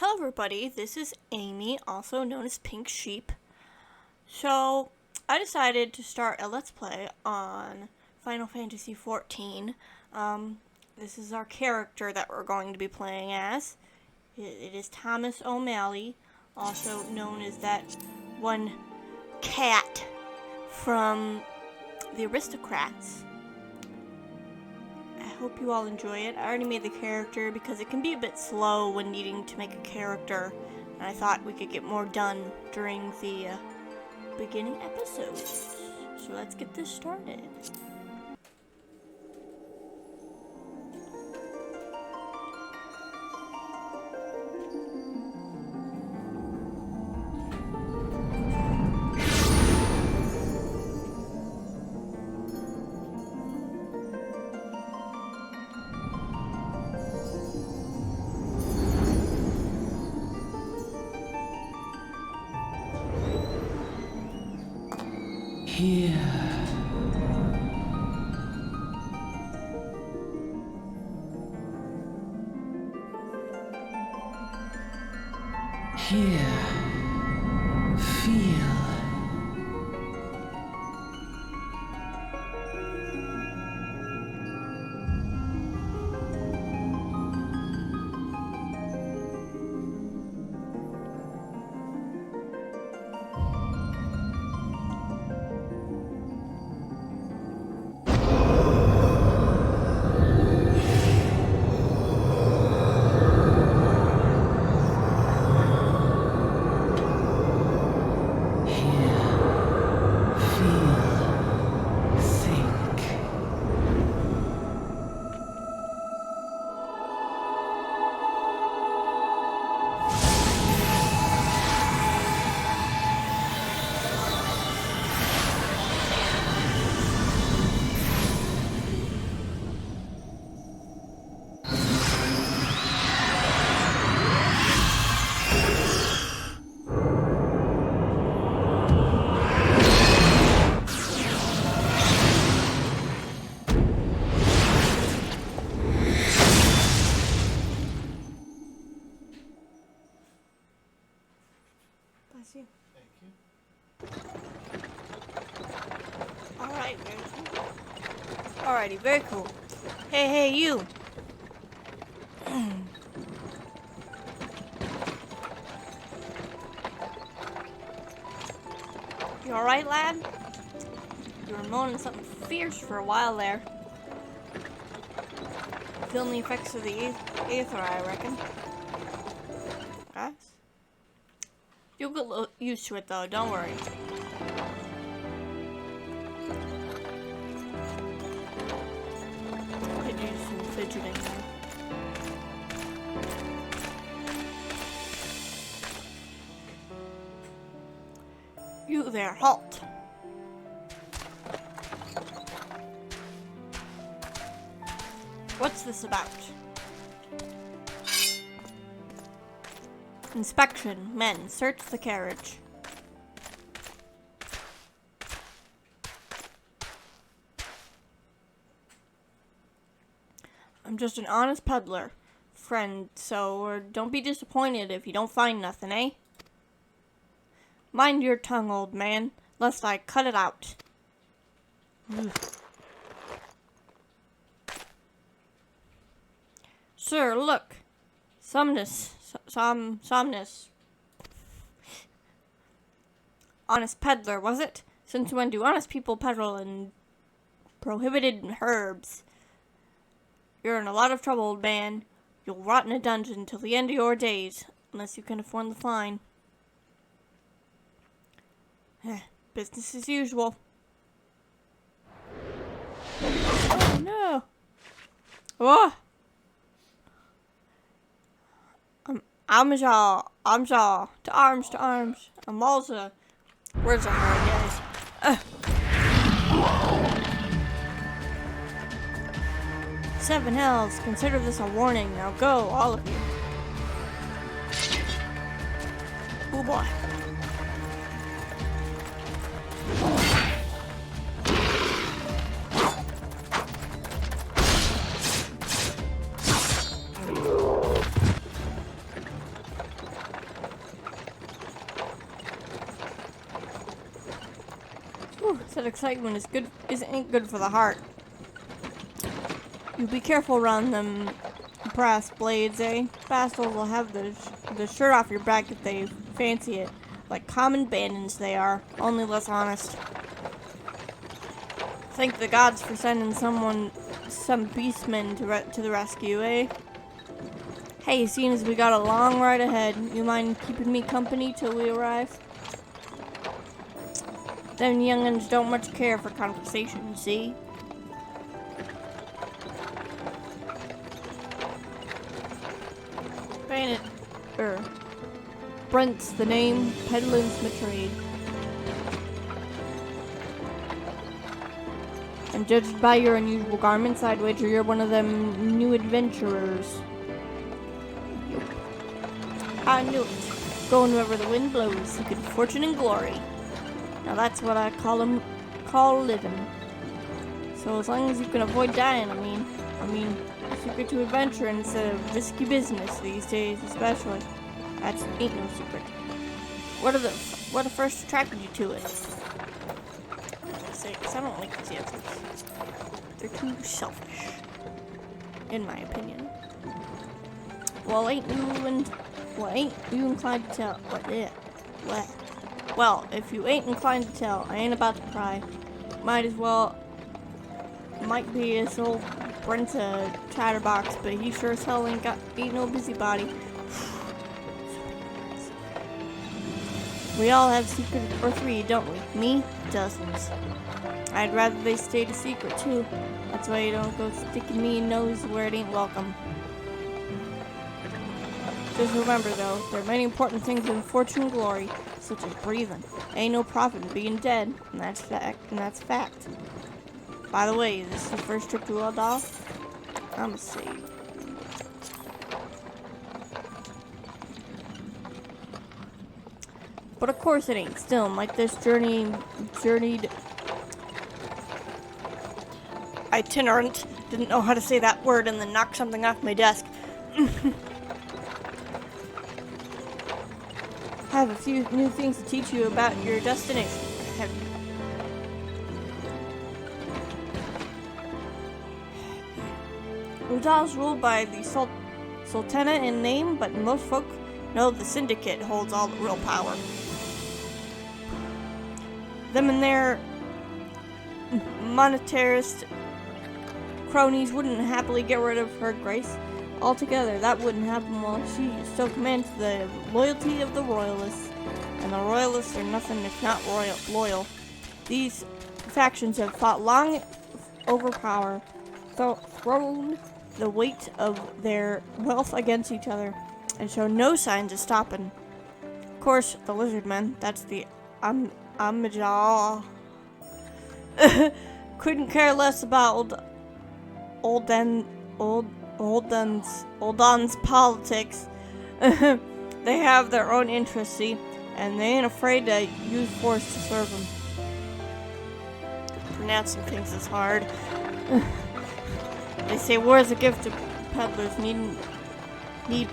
Hello everybody, this is Amy, also known as Pink Sheep. So, I decided to start a Let's Play on Final Fantasy XIV. This is our character that we're going to be playing as. It is Thomas O'Malley, also known as that one cat from the Aristocrats. I hope you all enjoy it. I already made the character because it can be a bit slow when needing to make a character, and I thought we could get more done during the beginning episodes. So let's get this started. Here. Here. Feel. Alright, very cool. Alrighty, very cool. Hey, you! You alright, lad? You were moaning something fierce for a while there. Feeling the effects of the aether, I reckon. Yes? You'll get used to it, though, don't worry. Could use some fidgeting. You there, halt! What's this about? Inspection. Men, search the carriage. I'm just an honest peddler, friend, so don't be disappointed if you don't find nothing, eh? Mind your tongue, old man, lest I cut it out. Sir, look. Somnus. Honest peddler, was it? Since when do honest people peddle in prohibited herbs? You're in a lot of trouble, old man. You'll rot in a dungeon till the end of your days, unless you can afford the fine. Business as usual. Oh no! Oh! Amja, to arms, Amalza. Words are hard, guys. 7 hells, consider this a warning. Now go, all of you. Oh boy. That excitement ain't good for the heart. You be careful around them brass blades, eh? Bastards will have the shirt off your back if they fancy it. Like common bandits they are, only less honest. Thank the gods for sending some beastmen to the rescue, eh? Hey, seeing as we got a long ride ahead, you mind keeping me company till we arrive? Them young'uns don't much care for conversation, see? Brent's the name, peddling's my trade. And judged by your unusual garments, I'd wager you're one of them new adventurers. I knew it. Going wherever the wind blows, seeking fortune and glory. Now that's what I call living. So as long as you can avoid dying, I mean, secret to adventure instead of risky business these days, especially. That ain't no secret. What first attracted you to it? Because I don't like these answers. They're too selfish, in my opinion. Well, ain't you inclined to tell? What? Well, if you ain't inclined to tell, I ain't about to pry. Might be his old Brent's a chatterbox, but he sure as hell ain't no busybody. We all have secret or three, don't we? Me? Dozens. I'd rather they stayed a secret, too. That's why you don't go sticking me in nose where it ain't welcome. Just remember, though, there are many important things in fortune and glory, such as breathing. Ain't no profit in being dead, and that's fact. By the way, is this your first trip to Eldal? I'ma see. But of course it ain't. Still, like this journeyed itinerant. Didn't know how to say that word and then knocked something off my desk. Have a few new things to teach you about your destination. Udal's ruled by the Sultana in name, but most folk know the Syndicate holds all the real power. Them and their monetarist cronies wouldn't happily get rid of her grace altogether. That wouldn't happen while she still commands the loyalty of the royalists. And the royalists are nothing if not loyal. These factions have fought long over power, thrown the weight of their wealth against each other, and show no signs of stopping. Of course, the lizard men, that's the Amajal, couldn't care less about old Don's politics. They have their own interests, see, and they ain't afraid to use force to serve them. Pronouncing things is hard. They say war is a gift to peddlers, need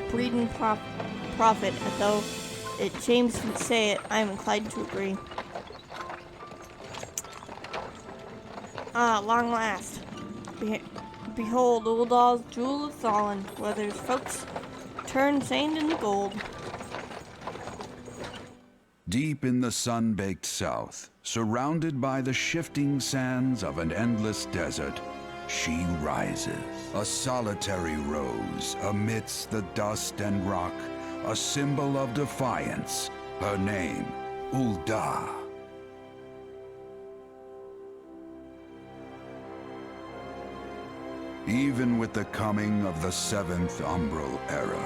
breeding profit, though it James would say it, I am inclined to agree. Long last. Behold, Uldal's jewel of Thalin, where there's folks turn sand into gold. Deep in the sun-baked south, surrounded by the shifting sands of an endless desert, she rises, a solitary rose amidst the dust and rock, a symbol of defiance. Her name, Ulda. Even with the coming of the seventh umbral era,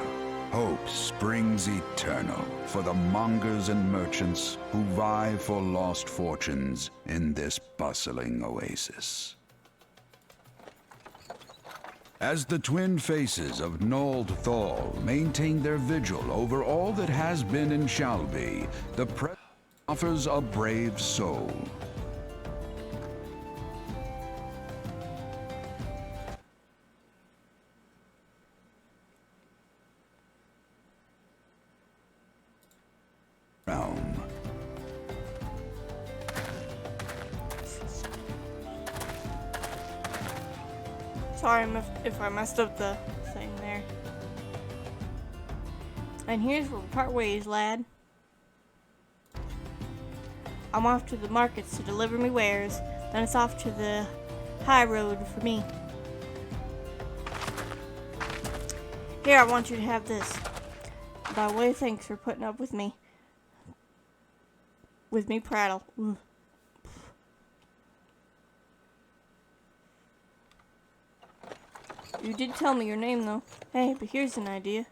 hope springs eternal for the mongers and merchants who vie for lost fortunes in this bustling oasis. As the twin faces of Nold Thal maintain their vigil over all that has been and shall be, the present offers a brave soul. Realm. sorry if I messed up the thing there. And here's where we part ways, lad. I'm off to the markets to deliver me wares. Then it's off to the high road for me. Here, I want you to have this. By way of thanks for putting up with me. With me prattle. Ugh. You did tell me your name, though. Hey, but here's an idea.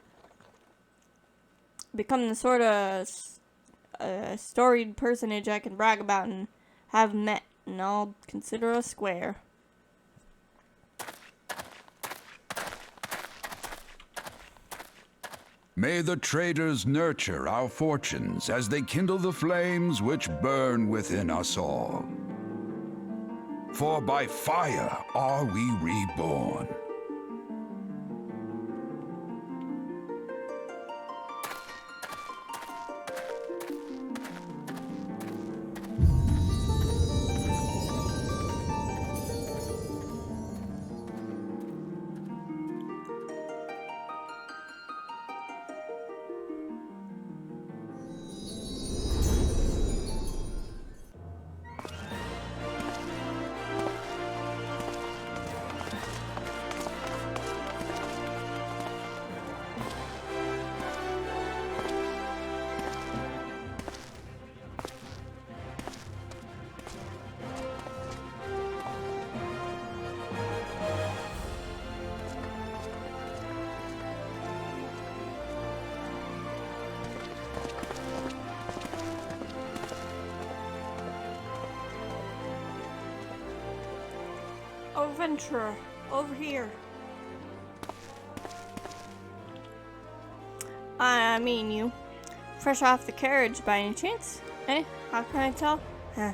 Become the sort of storied personage I can brag about and have met, and I'll consider us square. May the traders nurture our fortunes as they kindle the flames which burn within us all. For by fire are we reborn. Oh, adventurer, over here. I mean you. Fresh off the carriage by any chance? Eh? How can I tell? Huh.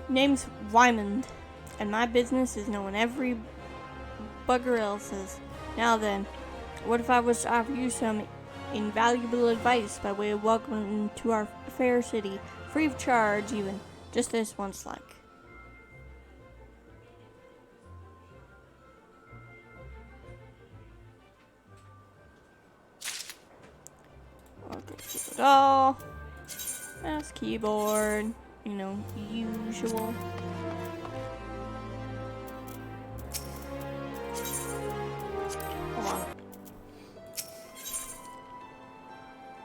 Name's Wymond, and my business is knowing every bugger else's. Now then, what if I was to offer you some invaluable advice by way of welcome to our fair city? Free of charge, even. Just this once like. Okay, keep it all. Mouse, keyboard. You know, usual. Hold on.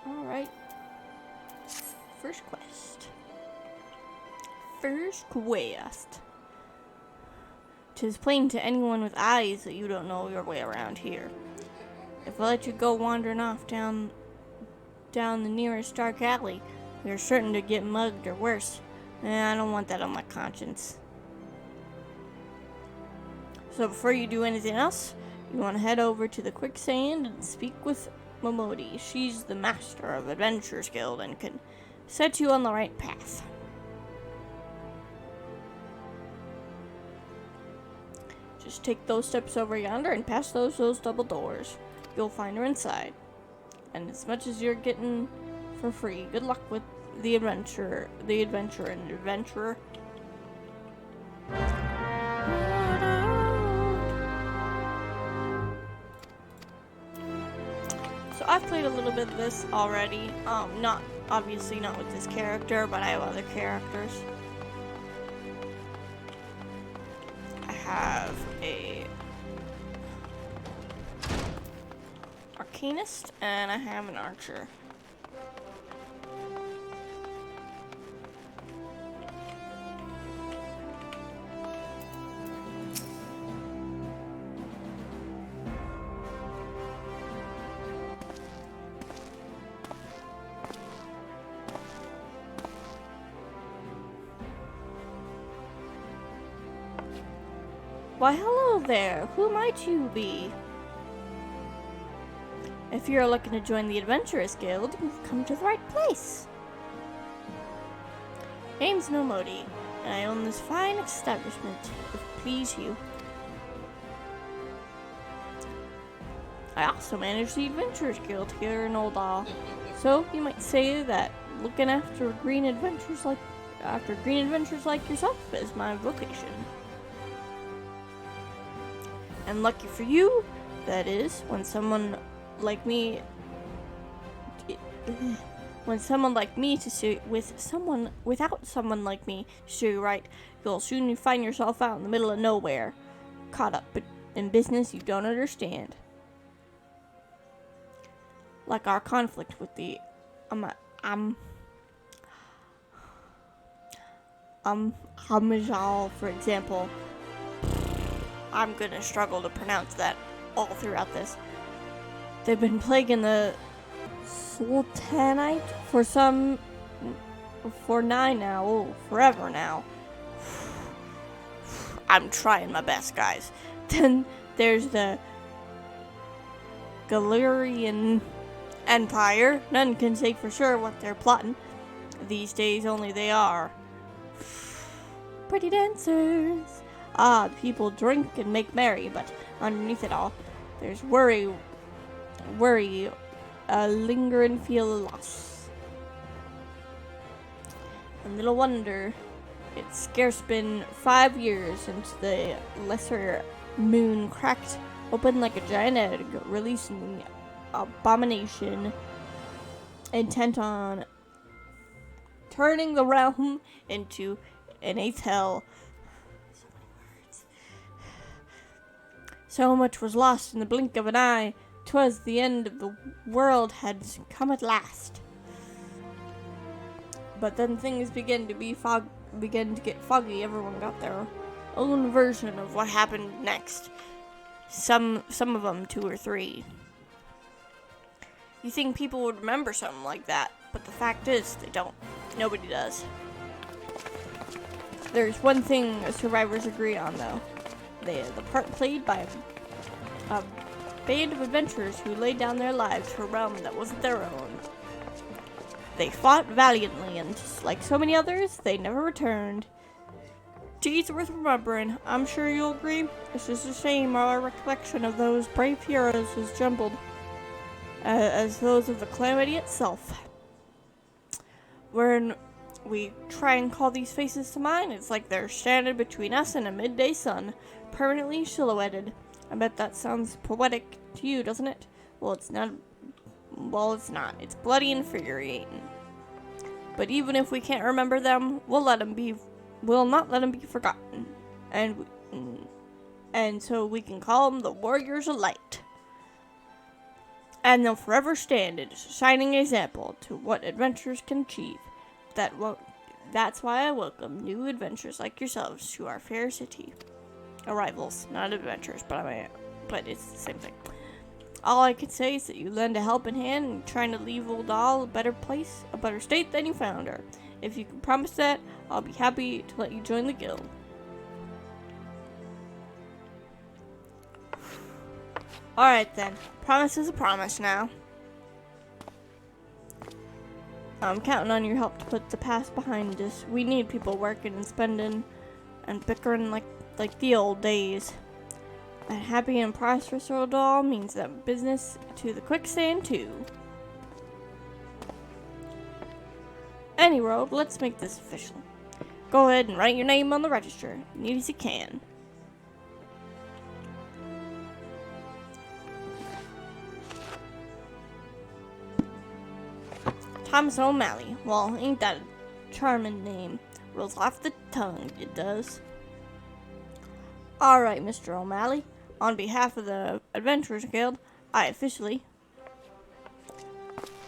Alright. First quest. First quest. 'Tis plain to anyone with eyes that you don't know your way around here. If I let you go wandering off down the nearest dark alley, you're certain to get mugged or worse. And I don't want that on my conscience. So before you do anything else, you want to head over to the quicksand and speak with Momodi. She's the master of Adventurers Guild and can set you on the right path. Just take those steps over yonder and pass those double doors. You'll find her inside. And as much as you're getting for free, good luck with the adventurer and adventurer. So I've played a little bit of this already. Obviously not with this character, but I have other characters. I have a Arcanist and I have an Archer. Why, hello there. Who might you be? If you're looking to join the Adventurers Guild, you've come to the right place. Name's Momodi, and I own this fine establishment, if it please you. I also manage the Adventurers Guild here in Old All, so you might say that looking after green adventures like after green adventures like yourself is my vocation. And lucky for you, that is, when someone like me to steer without someone like me to steer you right, you'll soon find yourself out in the middle of nowhere, caught up in business you don't understand. Like our conflict with the Amajal, for example. I'm gonna struggle to pronounce that all throughout this. They've been plaguing the Sultanite forever now. I'm trying my best, guys. Then there's the Galerian Empire. None can say for sure what they're plotting. These days only they are. Pretty dancers. The people drink and make merry, but underneath it all, there's worry, a lingering feel of loss. And little wonder, it's scarce been 5 years since the lesser moon cracked open like a giant egg, releasing the abomination intent on turning the realm into an eighth hell. So much was lost in the blink of an eye. 'Twas the end of the world had come at last. But then things began to get foggy. Everyone got their own version of what happened next. Some of them 2 or 3. You think people would remember something like that, but the fact is, they don't. Nobody does. There's one thing survivors agree on, though. The part played by a band of adventurers who laid down their lives for a realm that wasn't their own. They fought valiantly, and like so many others, they never returned. Deeds worth remembering. I'm sure you'll agree. It's just a shame our recollection of those brave heroes is jumbled as those of the calamity itself. When we try and call these faces to mind, it's like they're standing between us and a midday sun, permanently silhouetted. I bet that sounds poetic to you, doesn't it? Well, it's not. It's bloody and infuriating. But even if we can't remember them, we'll not let them be forgotten. And so we can call them the Warriors of Light. And they'll forever stand as a shining example to what adventurers can achieve. That's why I welcome new adventurers like yourselves to our fair city. Arrivals, not adventurers, but it's the same thing. All I can say is that you lend a helping hand in trying to leave Old Doll a better place, a better state than you found her. If you can promise that, I'll be happy to let you join the guild. Alright then, promise is a promise now. I'm counting on your help to put the past behind us. We need people working and spending and bickering like the old days. A happy and prosperous Old Doll means that business to the quicksand too. Any road, let's make this official. Go ahead and write your name on the register, neat as you can. Thomas O'Malley. Well, ain't that a charming name? Rolls off the tongue, it does. Alright, Mr. O'Malley. On behalf of the Adventurers Guild, I officially...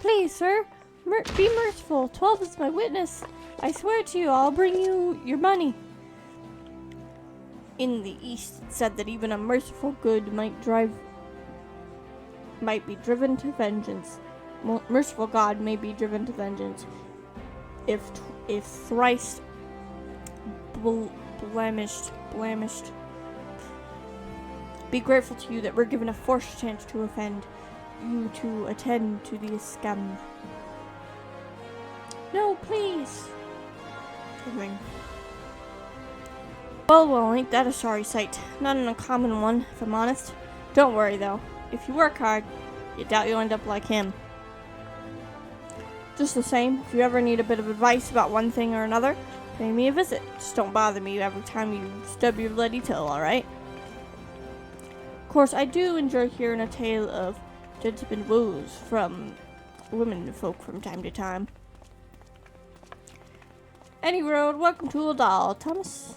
Please, sir, be merciful. 12 is my witness. I swear to you, I'll bring you your money. In the East, it said that even a merciful good might be driven to vengeance. Merciful God may be driven to vengeance if thrice blemished. Be grateful to you that we're given a forced chance to offend you to attend to the scum. No, please. Well, ain't that a sorry sight? Not an uncommon one, if I'm honest. Don't worry though. If you work hard, you doubt you'll end up like him. Just the same, if you ever need a bit of advice about one thing or another, pay me a visit. Just don't bother me every time you stub your bloody toe, alright? Of course, I do enjoy hearing a tale of gentleman woes from women folk from time to time. Any road, welcome to Oldal, Thomas.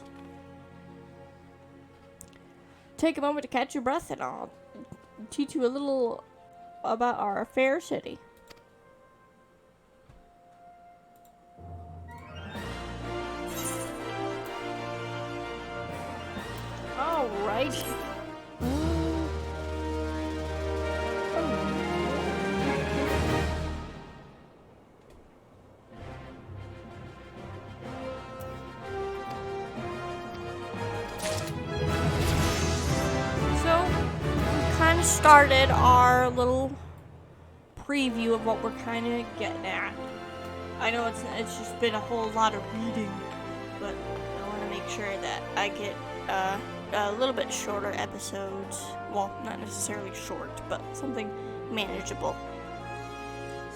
Take a moment to catch your breath and I'll teach you a little about our fair city. Alrighty. Started our little preview of what we're kind of getting at. I know it's just been a whole lot of reading, but I want to make sure that I get a little bit shorter episodes. Well, not necessarily short, but something manageable.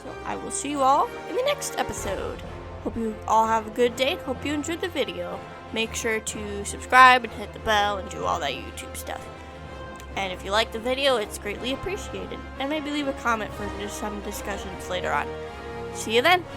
So I will see you all in the next episode. Hope you all have a good day. Hope you enjoyed the video. Make sure to subscribe and hit the bell and do all that YouTube stuff. And if you like the video, it's greatly appreciated. And maybe leave a comment for some discussions later on. See you then!